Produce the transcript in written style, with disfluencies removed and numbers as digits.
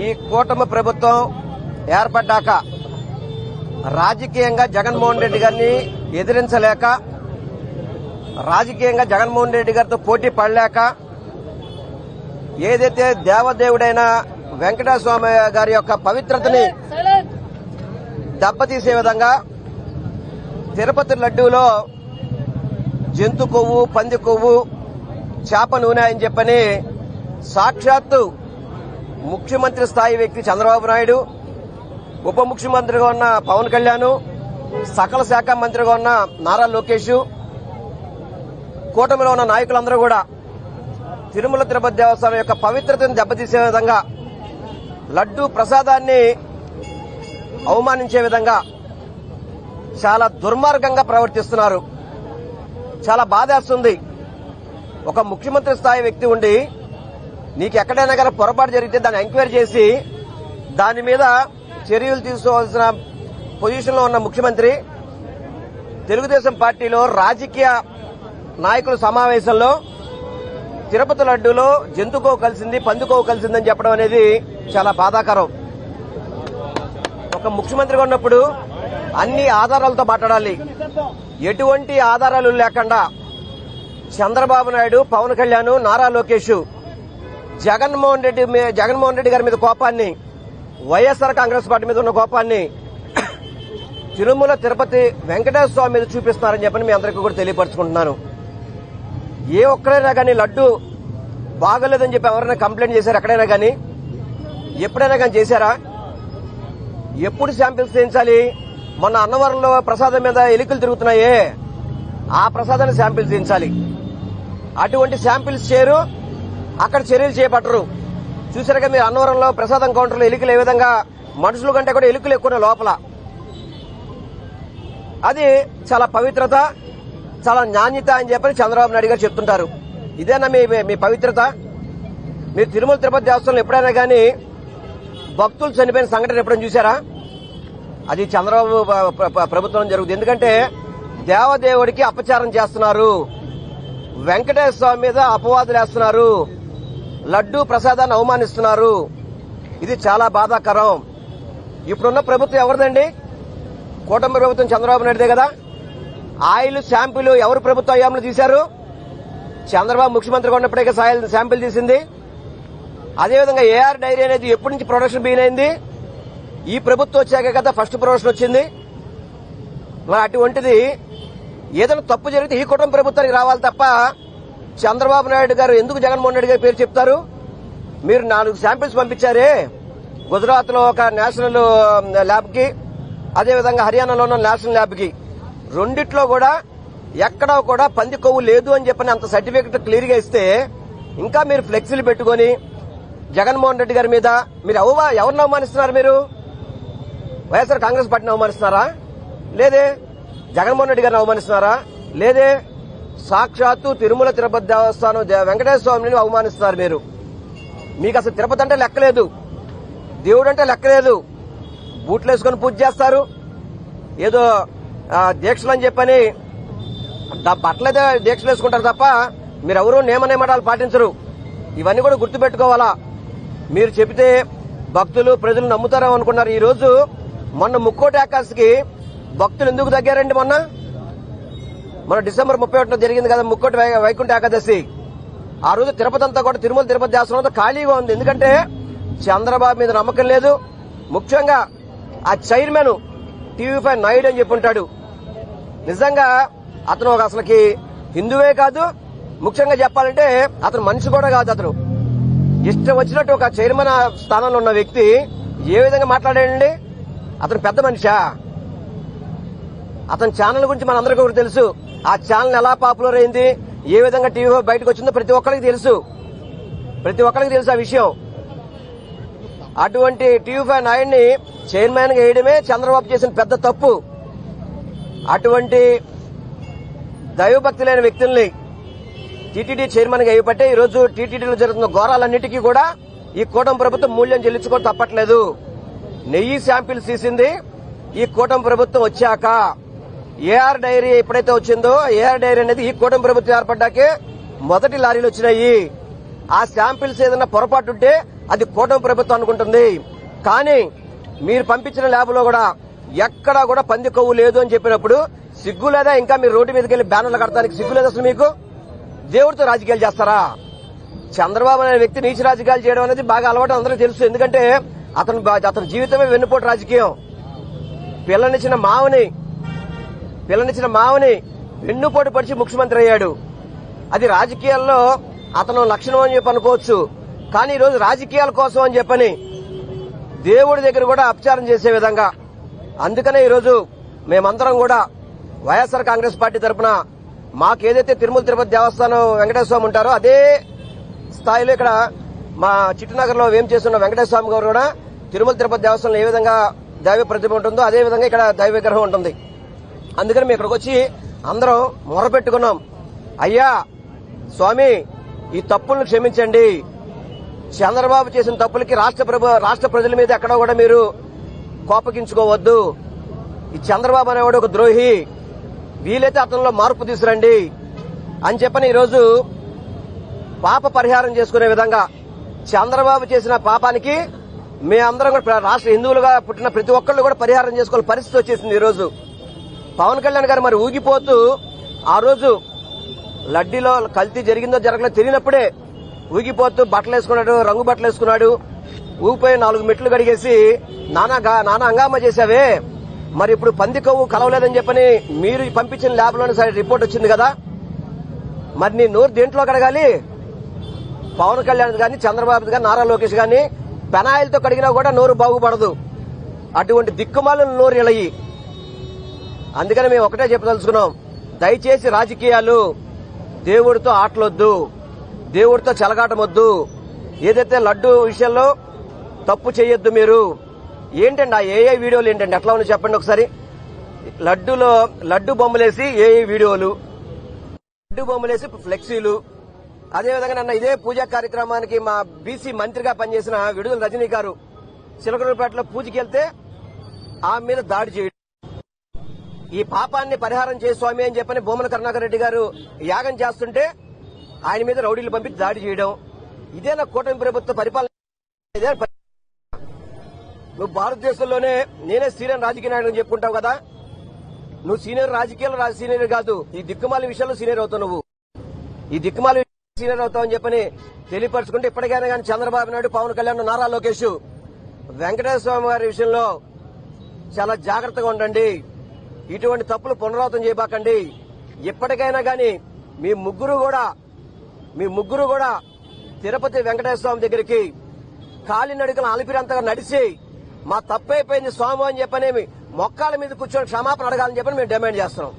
ఈ కూటమి ప్రభుత్వం ఏర్పడ్డాక రాజకీయంగా జగన్మోహన్ రెడ్డి గారిని ఎదిరించలేక, రాజకీయంగా జగన్మోహన్ రెడ్డి గారితో పోటీ పడలేక, ఏదైతే దేవదేవుడైన వెంకటేశ్వర స్వామి గారి యొక్క పవిత్రతని దెబ్బతీసే విధంగా తిరుపతి లడ్డూలో జంతు కొవ్వు, పంది కొవ్వు, చేప నూనె అని చెప్పని సాక్షాత్తు ముఖ్యమంత్రి స్థాయి వ్యక్తి చంద్రబాబు నాయుడు, ఉప ముఖ్యమంత్రిగా ఉన్న పవన్ కళ్యాణ్, సకల శాఖ మంత్రిగా ఉన్న నారా లోకేష్, కూటమిలో ఉన్న నాయకులందరూ కూడా తిరుమల తిరుపతి దేవస్థానం యొక్క పవిత్రతను దెబ్బతీసే విధంగా, లడ్డూ ప్రసాదాన్ని అవమానించే విధంగా చాలా దుర్మార్గంగా ప్రవర్తిస్తున్నారు. చాలా బాధేస్తుంది. ఒక ముఖ్యమంత్రి స్థాయి వ్యక్తి ఉండి నీకు ఎక్కడైనా కానీ పొరపాటు జరిగితే దాన్ని ఎంక్వైరీ చేసి దాని మీద చర్యలు తీసుకోవాల్సిన పొజిషన్లో ఉన్న ముఖ్యమంత్రి తెలుగుదేశం పార్టీలో రాజకీయ నాయకుల సమావేశంలో తిరుపతి లడ్డూలో జంతుకోవు కలిసింది, పందుకోవు కలిసిందని చెప్పడం అనేది చాలా బాధాకరం. ఒక ముఖ్యమంత్రిగా ఉన్నప్పుడు అన్ని ఆధారాలతో మాట్లాడాలి. ఎటువంటి ఆధారాలు లేకుండా చంద్రబాబు నాయుడు, పవన్ కళ్యాణ్, నారా లోకేష్ జగన్మోహన్ రెడ్డి గారి మీద కోపాన్ని, వైఎస్ఆర్ కాంగ్రెస్ పార్టీ మీద ఉన్న కోపాన్ని తిరుమల తిరుపతి వెంకటేశ్వర స్వామి మీద చూపిస్తున్నారని చెప్పని మీ అందరికీ కూడా తెలియపరచుకుంటున్నాను. ఏ ఒక్కరైనా కానీ లడ్డు బాగోలేదని చెప్పి ఎవరైనా కంప్లైంట్ చేశారు? ఎక్కడైనా కానీ, ఎప్పుడైనా కానీ చేశారా? ఎప్పుడు శాంపిల్స్ చేయించాలి? మొన్న అన్నవరంలో ప్రసాదం మీద ఎలుకలు తిరుగుతున్నాయే, ఆ ప్రసాదాన్ని శాంపిల్స్ చేయించాలి. అటువంటి శాంపిల్స్ చేయరు, అక్కడ చర్యలు చేపట్టరు. చూసారుగా మీరు అన్నవరంలో ప్రసాదం కౌంటర్లో ఎలుకలు ఏ విధంగా, మనుషుల కంటే కూడా ఎలుకలు ఎక్కువ లోపల. అది చాలా పవిత్రత, చాలా నాణ్యత అని చెప్పని చంద్రబాబు నాయుడు గారు చెప్తుంటారు. ఇదేనా మీ పవిత్రత? మీరు తిరుమల తిరుపతి దేవస్థానంలో ఎప్పుడైనా కానీ భక్తులు చనిపోయిన సంఘటన ఎప్పుడైనా చూసారా? అది చంద్రబాబు ప్రభుత్వం జరుగుతుంది. ఎందుకంటే దేవదేవుడికి అపచారం చేస్తున్నారు, వెంకటేశ్వర స్వామి మీద అపవాదులు వేస్తున్నారు, లడ్డూ ప్రసాదాన్ని అవమానిస్తున్నారు. ఇది చాలా బాధాకరం. ఇప్పుడున్న ప్రభుత్వం ఎవరిదండి? కూటమి ప్రభుత్వం చంద్రబాబు నాయుడుదే కదా. ఆయిల్ శాంపిల్ ఎవరు ప్రభుత్వ హయాంలో తీశారు? చంద్రబాబు ముఖ్యమంత్రిగా ఉన్నప్పుడే శాంపిల్ తీసింది. అదేవిధంగా ఏఆర్ డైరీ అనేది ఎప్పటి నుంచి ప్రొడక్షన్ బిగిన్ అయింది? ఈ ప్రభుత్వం వచ్చాక కదా ఫస్ట్ ప్రొడక్షన్ వచ్చింది. మరి అటువంటిది ఏదైనా తప్పు జరిగితే ఈ కుటుంబ ప్రభుత్వానికి రావాలి తప్ప చంద్రబాబు నాయుడు గారు ఎందుకు జగన్మోహన్ రెడ్డి గారి పేరు చెప్తారు? మీరు 4 శాంపిల్స్ పంపించారే, గుజరాత్ లో ఒక నేషనల్ ల్యాబ్ కి, అదేవిధంగా హర్యానాలో ఉన్న నేషనల్ ల్యాబ్ కి, రెండిట్లో కూడా ఎక్కడా కూడా పంది కొవ్వు లేదు అని చెప్పని అంత సర్టిఫికెట్ క్లియర్ గా ఇస్తే ఇంకా మీరు ఫ్లెక్సీలు పెట్టుకుని జగన్మోహన్ రెడ్డి గారి మీద మీరు ఎవరిని అవమానిస్తున్నారు? మీరు వైఎస్ఆర్ కాంగ్రెస్ పార్టీని అవమానిస్తున్నారా? లేదే. జగన్మోహన్ రెడ్డి గారిని అవమానిస్తున్నారా? లేదే. సాక్షాత్తు తిరుమల తిరుపతి దేవస్థానం వెంకటేశ్వర స్వామిని అవమానిస్తున్నారు మీరు. మీకు అసలు తిరుపతి అంటే లెక్కలేదు, దేవుడు అంటే లెక్కలేదు. బూట్లు వేసుకుని పూజ చేస్తారు, ఏదో దీక్షలు అని చెప్పని బట్టలైతే దీక్షలు వేసుకుంటారు తప్ప మీరెవరూ నియమనియమాలు పాటించరు. ఇవన్నీ కూడా గుర్తుపెట్టుకోవాలా. మీరు చెబితే భక్తులు ప్రజలు నమ్ముతారో అనుకున్నారు. ఈ రోజు మొన్న ముక్కోటి ఏకాదశికి భక్తులు ఎందుకు తగ్గారండి? మొన్న డిసెంబర్ 31 జరిగింది కదా ముక్కోటి వైకుంఠ ఏకాదశి. ఆ రోజు తిరుపతి అంతా కూడా తిరుమల తిరుపతి దేవస్థానం ఖాళీగా ఉంది. ఎందుకంటే చంద్రబాబు మీద నమ్మకం లేదు. ముఖ్యంగా ఆ చైర్మన్ TV5 నాయుడు అని చెప్పుంటాడు. నిజంగా అతను అసలుకి హిందువే కాదు, ముఖ్యంగా చెప్పాలంటే అతను మనిషి కూడా కాదు. అతను ఇష్టం వచ్చినట్టు ఒక చైర్మన్ స్థానంలో ఉన్న వ్యక్తి ఏ విధంగా మాట్లాడాడండి? అతను పెద్ద మనిషా? అతని ఛానల్ గురించి మనందరికీ కూడా తెలుసు. ఆ ఛానల్ ఎలా పాపులర్ అయింది, ఏ విధంగా టీవీ బయటకు వచ్చిందో ప్రతి ఒక్కరికి తెలుసు ఆ విషయం. అటువంటి TV5 నాయుడిని చైర్మన్ గా వేయడమే చంద్రబాబు చేసిన పెద్ద తప్పు. అటువంటి దైవభక్తి లేని వ్యక్తుల్ని టీటీడీ చైర్మన్ గా వేయబట్టే ఈ రోజు టీటీడీలో జరుగుతున్న ఘోరాలన్నిటికీ కూడా ఈ కూటమి ప్రభుత్వం మూల్యం చెల్లించుకోవడం తప్పట్లేదు. నెయ్యి శాంపిల్స్ తీసింది ఈ కూటమి ప్రభుత్వం వచ్చాక. ఏఆర్ డైరీ ఎప్పుడైతే వచ్చిందో, ఏఆర్ డైరీ అనేది ఈ కూటమి ప్రభుత్వం ఏర్పడ్డాకే మొదటి లారీలు వచ్చినాయి. ఆ శాంపిల్స్ ఏదైనా పొరపాటు ఉంటే అది కూటమి ప్రభుత్వం అనుకుంటుంది. కానీ మీరు పంపించిన ల్యాబ్ లో కూడా ఎక్కడా కూడా పంది కొవ్వు లేదు అని చెప్పినప్పుడు సిగ్గు లేదా? ఇంకా మీరు రోడ్డు మీదకి వెళ్లి బ్యానర్లు కడతానికి సిగ్గు లేదు అసలు మీకు? దేవుడితో రాజకీయాలు చేస్తారా? చంద్రబాబు అనే వ్యక్తి నీచ రాజకీయాలు చేయడం అనేది బాగా అలవాటు, అందరికీ తెలుసు. ఎందుకంటే అతని జీవితమే వెన్నుపోటు రాజకీయం. పిల్లనిచ్చిన మావని వెన్నుపోటు పరిచి ముఖ్యమంత్రి అయ్యాడు. అది రాజకీయాల్లో అతను లక్షణం అని చెప్పి అనుకోవచ్చు. కానీ ఈరోజు రాజకీయాల కోసం అని చెప్పని దేవుడి దగ్గర కూడా అపచారం చేసే విధంగా, అందుకనే ఈరోజు మేమందరం కూడా వైఎస్ఆర్ కాంగ్రెస్ పార్టీ తరఫున మాకేదైతే తిరుమల తిరుపతి దేవస్థానం వెంకటేశ్వర స్వామి ఉంటారో అదే స్థాయిలో ఇక్కడ మా చిట్టునగర్ లో ఏం చేస్తున్న వెంకటేశ్వర స్వామి గారు కూడా తిరుమల తిరుపతి దేవస్థానంలో ఏ విధంగా దైవ ప్రతిమ ఉంటుందో అదే విధంగా ఇక్కడ దైవ విగ్రహం ఉంటుంది. అందుకని మేము ఇక్కడికి వచ్చి అందరం మొరపెట్టుకున్నాం, అయ్యా స్వామి ఈ తప్పులను క్షమించండి. చంద్రబాబు చేసిన తప్పులకి రాష్ట్ర ప్రజల మీద ఎక్కడో కూడా మీరు కోపగించుకోవద్దు. ఈ చంద్రబాబు అనేవాడు ఒక ద్రోహి, వీలైతే అతనిలో మార్పు తీసుకురండి అని చెప్పని ఈరోజు పాప పరిహారం చేసుకునే విధంగా చంద్రబాబు చేసిన పాపానికి మేమందరం కూడా రాష్ట్ర హిందువులుగా పుట్టిన ప్రతి ఒక్కళ్ళు కూడా పరిహారం చేసుకోవాల్సిన పరిస్థితి వచ్చేసింది. ఈరోజు పవన్ కళ్యాణ్ గారు మరి ఊగిపోతూ ఆ రోజు లడ్డీలో కల్తీ జరిగిందో జరగలేదో తెలియనప్పుడే ఊగిపోతూ బట్టలు వేసుకున్నాడు, రంగు బట్టలు వేసుకున్నాడు, ఊగిపోయి 4 మెట్లు కడిగేసి నానా హంగామా చేశావే. మరి ఇప్పుడు పంది కొవ్వు కలవలేదని చెప్పని మీరు పంపించిన ల్యాబ్ లోనే సరే రిపోర్ట్ వచ్చింది కదా, మరి నీ నోరు దేంట్లో కడగాలి? పవన్ కళ్యాణ్ గాని, చంద్రబాబు గాని, నారా లోకేష్ గాని పెనాయిల్తో కడిగినా కూడా నోరు బాగుపడదు. అటువంటి దిక్కుమాలను నోరు ఇళయి. అందుకని మేము ఒకటే చెప్పదలుచుకున్నాం, దయచేసి రాజకీయాలు దేవుడితో ఆటలొద్దు, దేవుడితో చెలగాటమొద్దు. ఏదైతే లడ్డు విషయంలో తప్పు చేయొద్దు. మీరు ఏంటండి ఆ ఏఐ వీడియోలు ఏంటండి, ఎట్లా ఉంది చెప్పండి ఒకసారి. లడ్డు బొమ్మలేసి ఏఐ వీడియోలు, లడ్డు బొమ్మలేసి ఫ్లెక్సీలు. అదేవిధంగా నన్న ఇదే పూజా కార్యక్రమానికి మా బీసీ మంత్రిగా పనిచేసిన విడుదల రజనీ గారు చిలకలూరుపేటలో పూజకి వెళ్తే ఆమె మీద దాడి చేయడం, ఈ పాపాన్ని పరిహారం చేయ స్వామి అని చెప్పని భూమన కరుణాకర్ రెడ్డి గారు యాగం చేస్తుంటే ఆయన మీద రౌడీలు పంపించి దాడి చేయడం, ఇదేనా కూటమి ప్రభుత్వ పరిపాలన? నువ్వు భారతదేశంలోనే నేనే సీనియర్ రాజకీయ నాయకుడు చెప్పుకుంటావు కదా, నువ్వు సీనియర్ రాజకీయాల్లో సీనియర్ కాదు, ఈ దిక్కుమాలి విషయంలో సీనియర్ అవుతావు. నువ్వు ఈ దిక్కుమాలి సీనియర్ అవుతావని చెప్పని తెలియపరచుకుంటే ఇప్పటికైనా కానీ చంద్రబాబు నాయుడు, పవన్ కళ్యాణ్, నారా లోకేష్ వెంకటేశ్వర స్వామి గారి విషయంలో చాలా జాగ్రత్తగా ఉండండి. ఇటువంటి తప్పులు పునరావృతం చేయబాకండి. ఇప్పటికైనా కానీ మీ ముగ్గురు కూడా తిరుపతి వెంకటేశ్వర స్వామి దగ్గరికి కాలినడుకలు అలిపిరంతగా నడిచి మా తప్పైపోయింది స్వామి అని చెప్పనేమి మొక్కాల మీద కూర్చొని క్షమాపణ అడగాలని చెప్పని మేము డిమాండ్ చేస్తున్నాం.